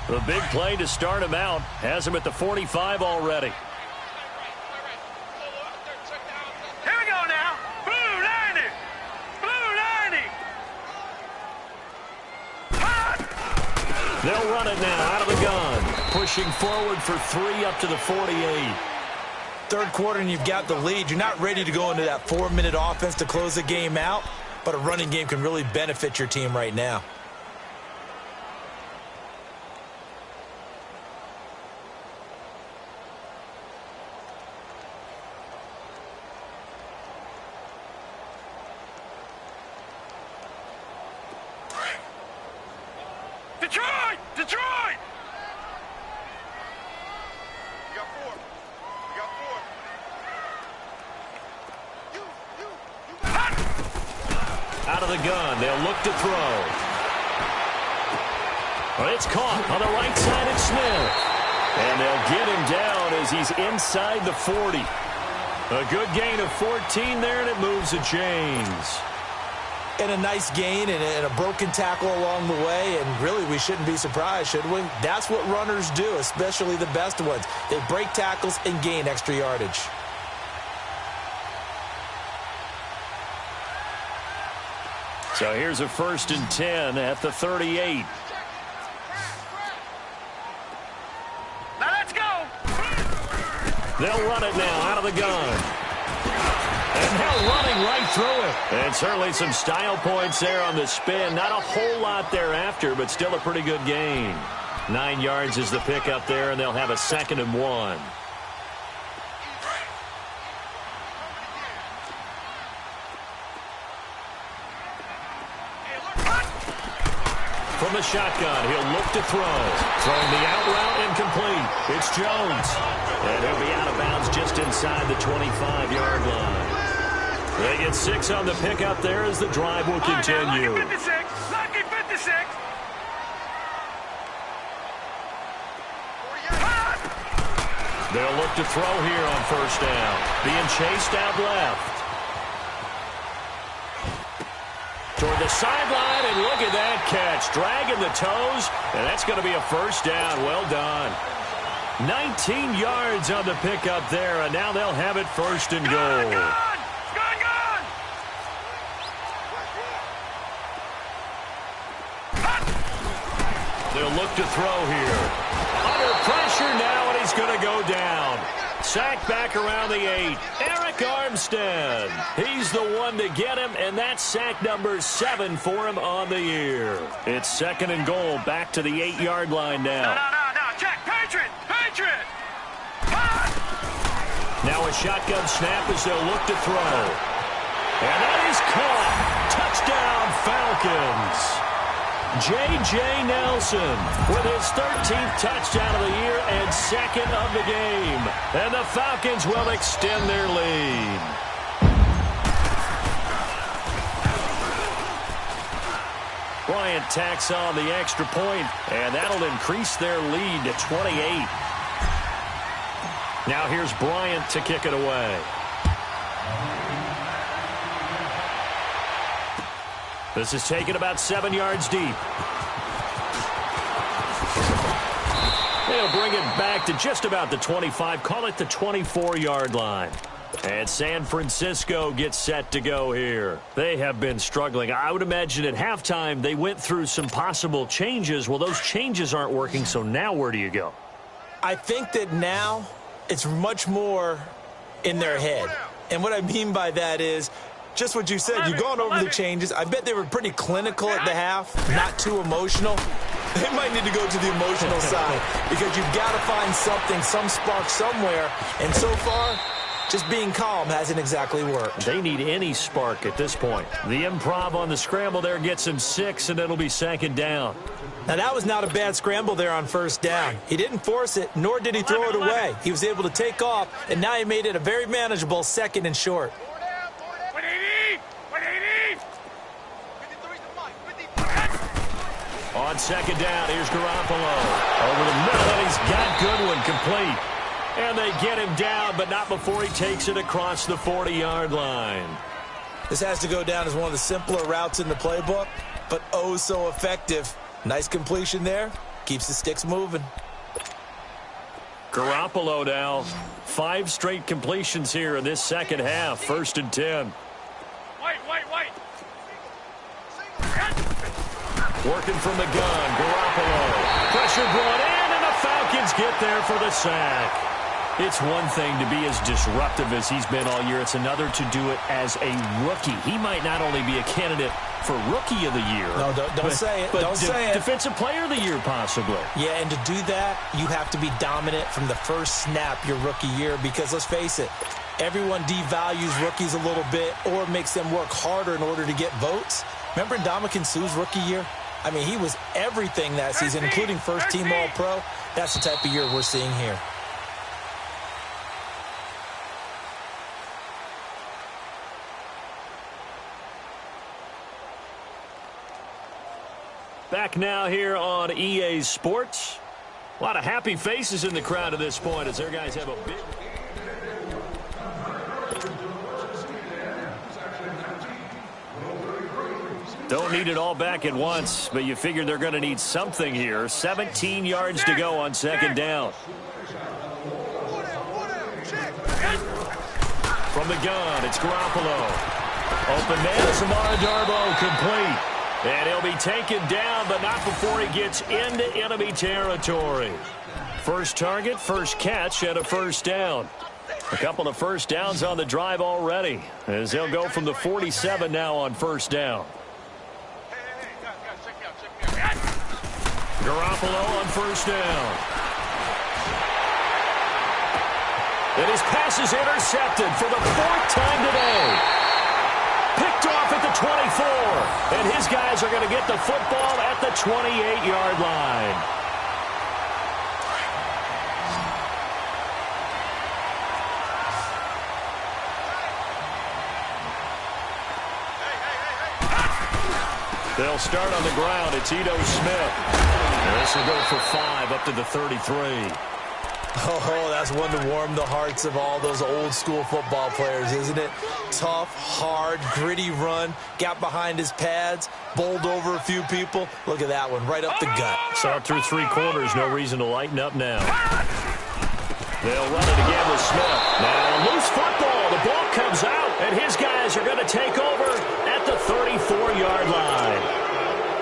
The big play to start him out has him at the 45 already. Here we go now. They'll run it now out of the gun. Pushing forward for 3 up to the 48. Third quarter and you've got the lead. You're not ready to go into that 4-minute offense to close the game out, but a running game can really benefit your team right now. Detroit! Detroit! You got 4. You got 4. Out of the gun, they'll look to throw. Well, it's caught on the right side of Smith. And they'll get him down as he's inside the 40. A good gain of 14 there, and it moves the chains. And a nice gain and a broken tackle along the way, and really we shouldn't be surprised, should we? That's what runners do, especially the best ones. They break tackles and gain extra yardage. So here's a 1st and 10 at the 38. Now let's go! They'll run it now out of the gun. And now running right through it. And certainly some style points there on the spin. Not a whole lot thereafter, but still a pretty good gain. 9 yards is the pickup there, and they'll have a 2nd and 1. From the shotgun, he'll look to throw. Throwing the out route incomplete. It's Jones. And he'll be out of bounds just inside the 25-yard line. They get 6 on the pickup there as the drive will continue. Lucky 56. Lucky 56. They'll look to throw here on 1st down. Being chased out left. Toward the sideline, and look at that catch. Dragging the toes, and that's going to be a 1st down. Well done. 19 yards on the pickup there, and now they'll have it 1st and goal. They'll look to throw here. Under pressure now, and he's going to go down. Sacked back around the 8. Eric Armstead. He's the one to get him, and that's sack number 7 for him on the year. It's 2nd and goal, back to the 8-yard line now. No, check. Patriot! Patriot! Now a shotgun snap as they'll look to throw. And that is caught. Touchdown, Falcons. J.J. Nelson with his 13th touchdown of the year and 2nd of the game. And the Falcons will extend their lead. Bryant tacks on the extra point, and that'll increase their lead to 28. Now here's Bryant to kick it away. This is taken about 7 yards deep. They'll bring it back to just about the 25. Call it the 24-yard line. And San Francisco gets set to go here. They have been struggling. I would imagine at halftime they went through some possible changes. Well, those changes aren't working, so now where do you go? I think that now it's much more in their head. And what I mean by that is just what you said. You've gone over the changes. I bet they were pretty clinical at the half, not too emotional. They might need to go to the emotional side because you've got to find something, some spark somewhere. And so far, just being calm hasn't exactly worked. They need any spark at this point. The improv on the scramble there gets him 6, and it'll be 2nd down. Now, that was not a bad scramble there on 1st down. He didn't force it, nor did he throw it away. He was able to take off, and now he made it a very manageable 2nd and short. On 2nd down, here's Garoppolo. Over the middle, and he's got Goodwin complete. And they get him down, but not before he takes it across the 40-yard line. This has to go down as one of the simpler routes in the playbook, but oh so effective. Nice completion there. Keeps the sticks moving. Garoppolo now. 5 straight completions here in this 2nd half. 1st and 10. Wait. Working from the gun, Garoppolo. Pressure brought in, and the Falcons get there for the sack. It's one thing to be as disruptive as he's been all year. It's another to do it as a rookie. He might not only be a candidate for Rookie of the Year. No, don't say it. Don't say it. Defensive Player of the Year, possibly. Yeah, and to do that, you have to be dominant from the first snap your rookie year because, let's face it, everyone devalues rookies a little bit or makes them work harder in order to get votes. Remember Ndamukong Suh's rookie year? I mean, he was everything that season, including first-team All-Pro. That's the type of year we're seeing here. Back now here on EA Sports. A lot of happy faces in the crowd at this point as their guys have a big... Don't need it all back at once, but you figure they're going to need something here. 17 yards to go on second down. From the gun, it's Garoppolo. Open man, Samara Darbo complete. And he'll be taken down, but not before he gets into enemy territory. First target, first catch, and a first down. A couple of first downs on the drive already, as they'll go from the 47 now on first down. Garoppolo on first down. And his pass is intercepted for the fourth time today. Picked off at the 24, and his guys are going to get the football at the 28-yard line. They'll start on the ground. It's Ito Smith. And this will go for 5 up to the 33. Oh, that's one to warm the hearts of all those old-school football players, isn't it? Tough, hard, gritty run. Got behind his pads, bowled over a few people. Look at that one, right up the gut. Saw it through 3 quarters. No reason to lighten up now. They'll run it again with Smith. Now, loose football. The ball comes out, and his guys are going to take over at the 34-yard line.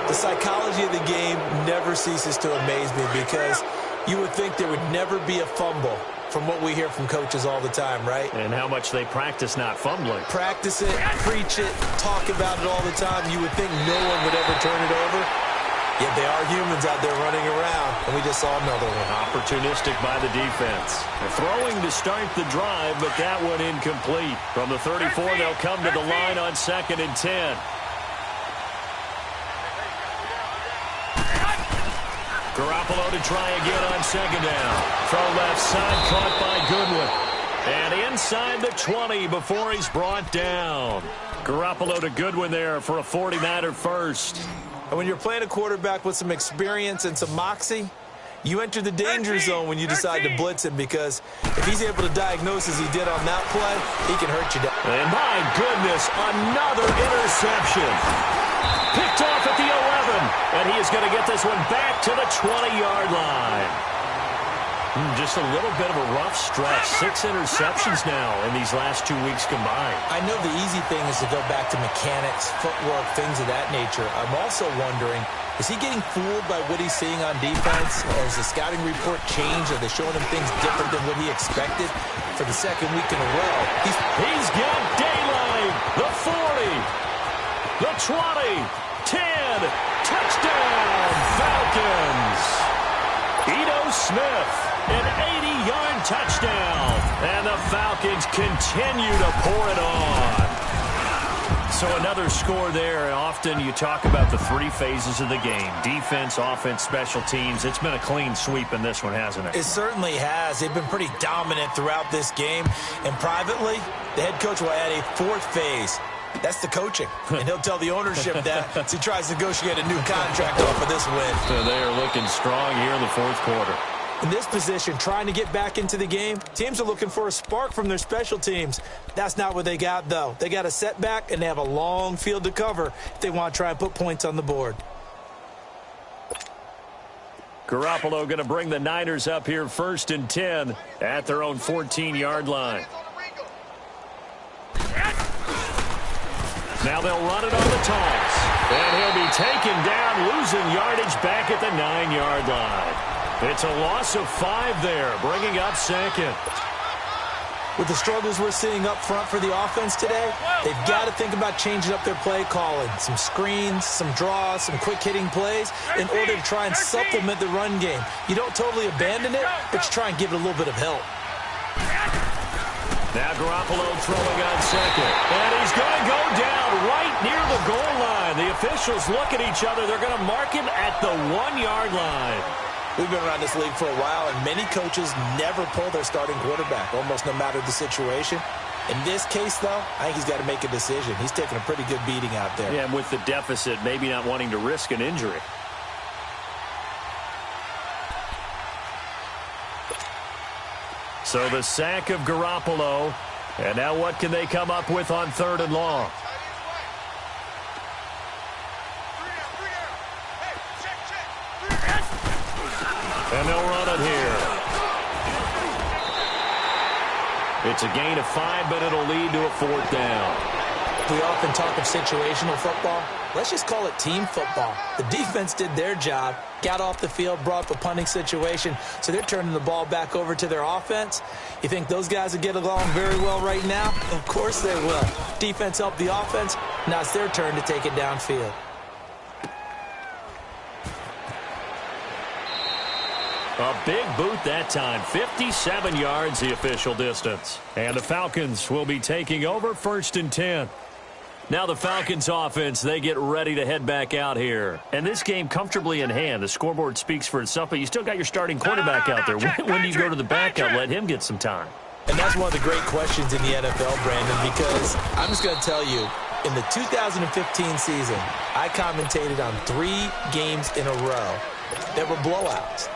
The psychology of the game never ceases to amaze me because you would think there would never be a fumble from what we hear from coaches all the time, right? And how much they practice not fumbling. Practice it, preach it, talk about it all the time. You would think no one would ever turn it over. Yet they are humans out there running around, and we just saw another one. Opportunistic by the defense. They're throwing to start the drive, but that one incomplete. From the 34, they'll come to the line on 2nd and 10. Garoppolo to try again on 2nd down. Throw left side, caught by Goodwin. And inside the 20 before he's brought down. Garoppolo to Goodwin there for a 49er first. And when you're playing a quarterback with some experience and some moxie, you enter the danger zone when you decide to blitz him because if he's able to diagnose as he did on that play, he can hurt you down. And my goodness, another interception. Picked off at the 11, and he is going to get this one back to the 20-yard line. Just a little bit of a rough stretch. 6 interceptions now in these last 2 weeks combined. I know the easy thing is to go back to mechanics, footwork, things of that nature. I'm also wondering, is he getting fooled by what he's seeing on defense? Or has the scouting report changed? Are they showing him things different than what he expected? For the 2nd week in a row, he's got daylight. The 40, the 20, 10, touchdown, Falcons. Ito Smith, an 80-yard touchdown, and the Falcons continue to pour it on. So another score there. Often you talk about the 3 phases of the game: defense, offense, special teams. It's been a clean sweep in this one, hasn't it? It certainly has. They've been pretty dominant throughout this game. And privately, the head coach will add a 4th phase. That's the coaching. And he'll tell the ownership that as he tries to negotiate a new contract off of this win. So they are looking strong here in the 4th quarter. In this position, trying to get back into the game, teams are looking for a spark from their special teams. That's not what they got, though. They got a setback, and they have a long field to cover if they want to try and put points on the board. Garoppolo going to bring the Niners up here 1st and 10 at their own 14-yard line. Now they'll run it on the toss. And he'll be taken down, losing yardage back at the 9-yard line. It's a loss of 5 there, bringing up second. With the struggles we're seeing up front for the offense today, they've got to think about changing up their play calling. Some screens, some draws, some quick-hitting plays in order to try and supplement the run game. You don't totally abandon it, but you try and give it a little bit of help. Now Garoppolo throwing on second. And he's going to go down right near the goal line. The officials look at each other. They're going to mark him at the 1-yard line. We've been around this league for a while, and many coaches never pull their starting quarterback, almost no matter the situation. In this case, though, I think he's got to make a decision. He's taking a pretty good beating out there. Yeah, and with the deficit, maybe not wanting to risk an injury. So the sack of Garoppolo. And now what can they come up with on 3rd and long? And they'll run it here. It's a gain of 5, but it'll lead to a 4th down. We often talk of situational football. Let's just call it team football. The defense did their job, got off the field, brought up a punting situation, so they're turning the ball back over to their offense. You think those guys will get along very well right now? Of course they will. Defense helped the offense. Now it's their turn to take it downfield. A big boot that time. 57 yards the official distance. And the Falcons will be taking over 1st and 10. Now the Falcons offense, they get ready to head back out here. And this game comfortably in hand. The scoreboard speaks for itself, but you still got your starting quarterback out there. When do you go to the backup? Let him get some time. And that's one of the great questions in the NFL, Brandon, because I'm just going to tell you, in the 2015 season, I commentated on 3 games in a row that were blowouts.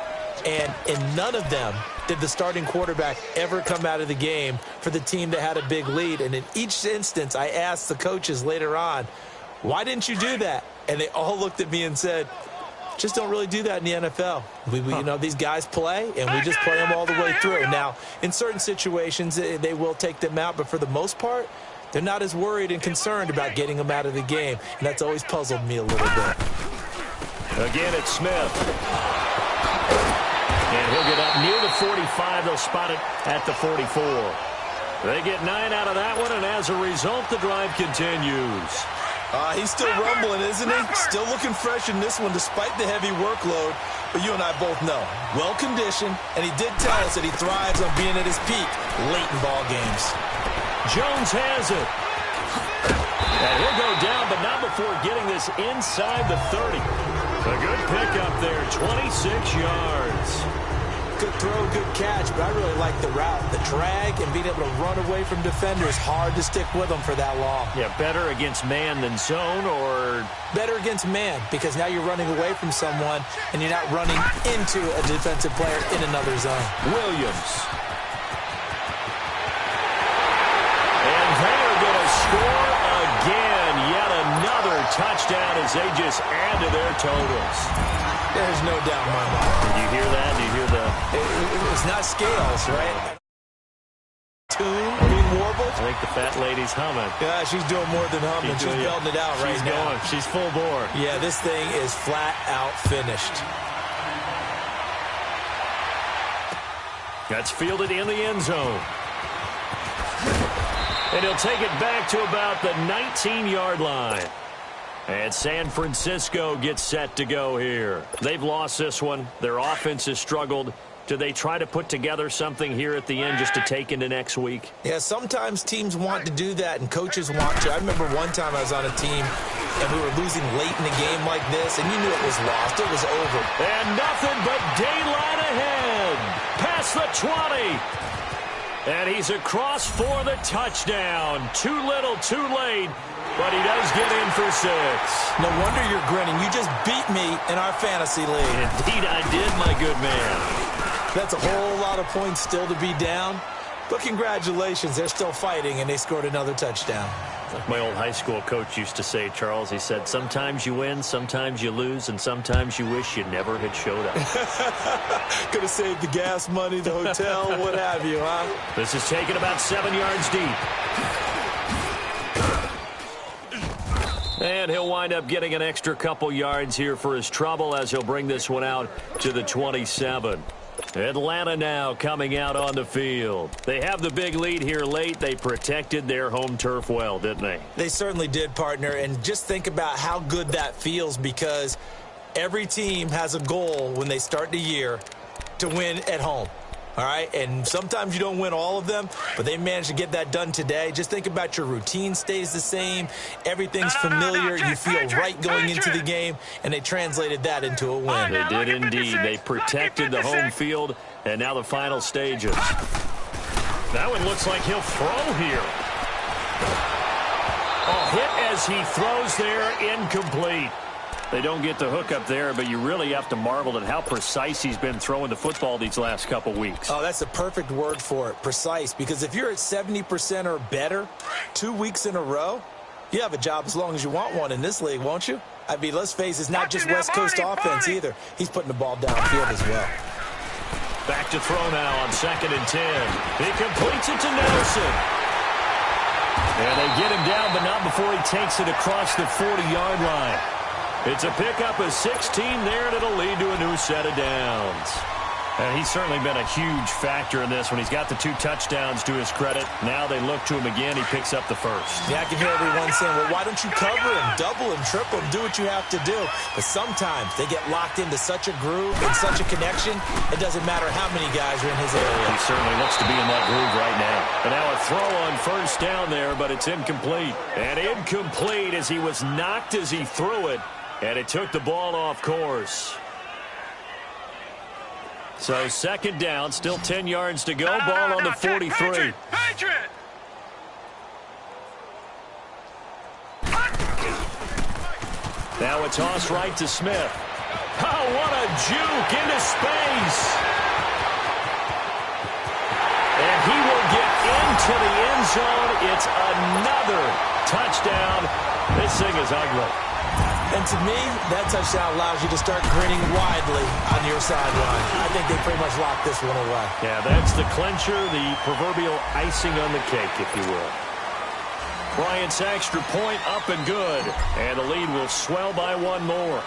And in none of them did the starting quarterback ever come out of the game for the team that had a big lead. And in each instance, I asked the coaches later on, why didn't you do that? And they all looked at me and said, just don't really do that in the NFL. You know, these guys play, and we just play them all the way through. Now, in certain situations, they will take them out, but for the most part, they're not as worried and concerned about getting them out of the game. And that's always puzzled me a little bit. Again, it's Smith. And he'll get up near the 45. They'll spot it at the 44. They get 9 out of that one, and as a result, the drive continues. He's still rumbling, isn't he? Still looking fresh in this one despite the heavy workload. But you and I both know, well-conditioned, and he did tell us that he thrives on being at his peak late in ball games. Jones has it. And he'll go down, but not before getting this inside the 30. A good pickup there, 26 yards. Good throw, good catch, but I really like the route. The drag and being able to run away from defenders, hard to stick with them for that long. Yeah, better against man than zone, or? Better against man, because now you're running away from someone and you're not running into a defensive player in another zone. Williams. And they're going to score again. Yet another touchdown as they just add to their totals. There's no doubt in my mind. Did you hear that? Did you hear the... It's not scales, right? Tune being warbled. I think the fat lady's humming. Yeah, she's doing more than humming. She's belting it out right now. Going. She's full bore. Yeah, this thing is flat out finished. That's fielded in the end zone. And he'll take it back to about the 19-yard line. And San Francisco gets set to go here. They've lost this one. Their offense has struggled. Do they try to put together something here at the end just to take into next week? Yeah, sometimes teams want to do that and coaches want to. I remember one time I was on a team and we were losing late in a game like this, and you knew it was lost. It was over. And nothing but daylight ahead. Past the 20. And he's across for the touchdown. Too little, too late. But he does get in for 6. No wonder you're grinning. You just beat me in our fantasy league. Indeed I did, my good man. That's a whole lot of points still to be down. But congratulations, they're still fighting, and they scored another touchdown. Like my old high school coach used to say, Charles, he said, sometimes you win, sometimes you lose, and sometimes you wish you never had showed up. Could have saved the gas money, the hotel, what have you, huh? This is taken about 7 yards deep. And he'll wind up getting an extra couple yards here for his trouble as he'll bring this one out to the 27. Atlanta now coming out on the field. They have the big lead here late. They protected their home turf well, didn't they? They certainly did, partner. And just think about how good that feels, because every team has a goal when they start the year to win at home. All right, and sometimes you don't win all of them, but they managed to get that done today. Just think about your routine stays the same. Everything's familiar. You feel right going into the game, and they translated that into a win. They did indeed. They protected the home field, and now the final stages. That one looks like he'll throw here. A hit as he throws there, incomplete. They don't get the hook up there, but you really have to marvel at how precise he's been throwing the football these last couple weeks. Oh, that's the perfect word for it, precise, because if you're at 70% or better 2 weeks in a row, you have a job as long as you want one in this league, won't you? I mean, let's face it, it's not just West Coast offense either. He's putting the ball downfield as well. Back to throw now on 2nd and 10. He completes it to Nelson. And they get him down, but not before he takes it across the 40-yard line. It's a pickup of 16 there, and it'll lead to a new set of downs. And he's certainly been a huge factor in this when he's got the 2 touchdowns to his credit. Now they look to him again. He picks up the first. Yeah, I can hear everyone saying, well, why don't you cover him, double him, triple him, do what you have to do. But sometimes they get locked into such a groove and such a connection, it doesn't matter how many guys are in his area. He certainly looks to be in that groove right now. And now a throw on 1st down there, but it's incomplete. And incomplete as he was knocked as he threw it. And it took the ball off course. So 2nd down, still 10 yards to go. Ball on the 43. Patriot! Now a toss right to Smith. Oh, what a juke into space. And he will get into the end zone. It's another touchdown. This thing is ugly. And to me, that touchdown allows you to start grinning widely on your sideline. I think they pretty much locked this one away. Yeah, that's the clincher, the proverbial icing on the cake, if you will. Bryant's extra point up and good. And the lead will swell by 1 more.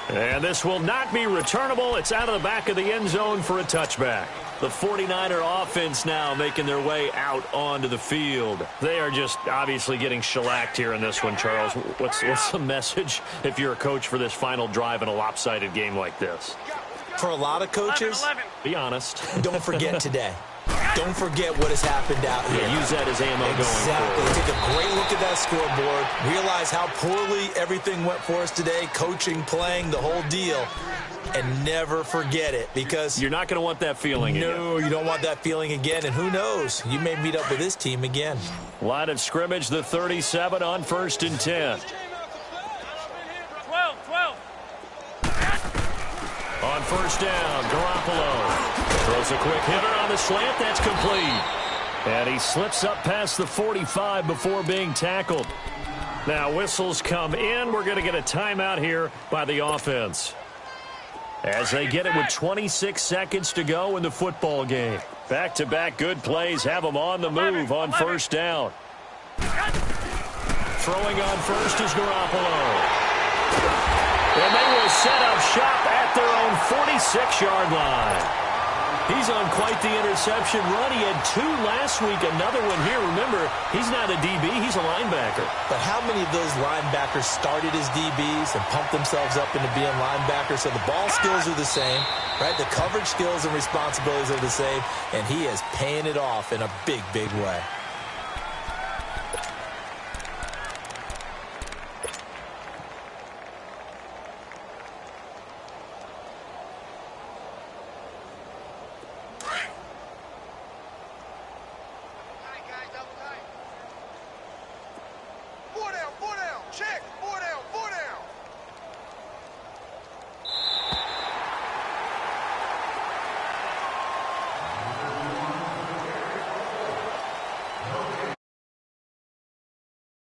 And this will not be returnable. It's out of the back of the end zone for a touchback. The 49er offense now making their way out onto the field. They are just obviously getting shellacked here in this one, Charles. What's the message if you're a coach for this final drive in a lopsided game like this? For a lot of coaches, 11. Be honest. don't forget today. Don't forget what has happened out here. Yeah, use that as ammo going Exactly. forward. Take a great look at that scoreboard. Realize how poorly everything went for us today. Coaching, playing, the whole deal. And never forget it, because You're not going to want that feeling again. no, you don't want that feeling again. And who knows? You may meet up with this team again. Line of scrimmage, the 37 on 1st and 10. 12. On 1st down, Garoppolo throws a quick hitter on the slant. That's complete. And he slips up past the 45 before being tackled. Now whistles come in. We're going to get a timeout here by the offense, as they get it with 26 seconds to go in the football game. Back-to-back good plays have them on the move on 1st down. Throwing on 1st is Garoppolo. And they will set up shop at their own 46-yard line. He's on quite the interception run. He had 2 last week, another one here. Remember, he's not a DB, he's a linebacker. But how many of those linebackers started as DBs and pumped themselves up into being linebackers? So the ball skills are the same, right? The coverage skills and responsibilities are the same, and he is paying it off in a big, big way.